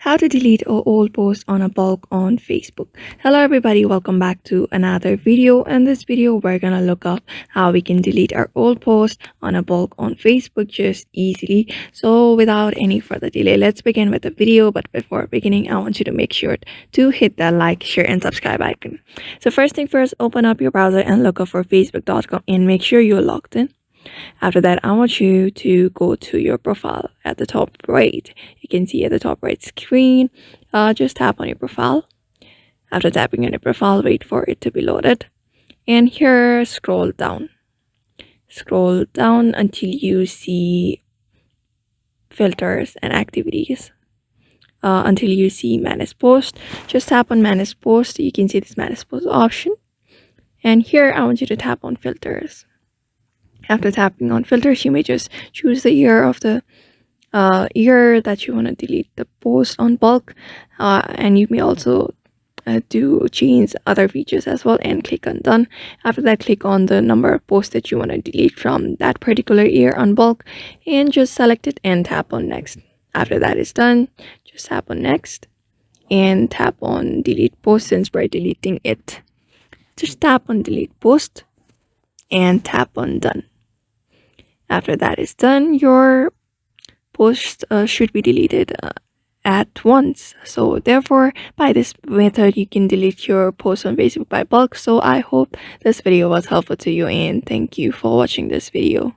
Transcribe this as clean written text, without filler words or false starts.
How to delete an old post on a bulk on Facebook. Hello everybody, welcome back to another video. In this video we're gonna look up how we can delete our old post on a bulk on Facebook just easily. So without any further delay, let's begin with the video. But before beginning, I want you to make sure to hit that like, share and subscribe icon. So first thing first, open up your browser and look up for facebook.com and make sure you're logged in. After that, I want you to go to your profile at the top right. You can see at the top right screen, just tap on your profile. After tapping on your profile, wait for it to be loaded. And here, scroll down. Scroll down until you see filters and activities. Until you see manage post, just tap on manage post. You can see this manage post option. And here, I want you to tap on filters. After tapping on filters, you may just choose the year of the year that you want to delete the post on bulk, and you may also do change other features as well and click on done. After that, click on the number of posts that you want to delete from that particular year on bulk and just select it and tap on next. After that is done, just tap on next and tap on delete post. Since we're deleting it, just tap on delete post and tap on done. After that is done, your post should be deleted at once. So therefore, by this method, you can delete your post on Facebook by bulk. So I hope this video was helpful to you and thank you for watching this video.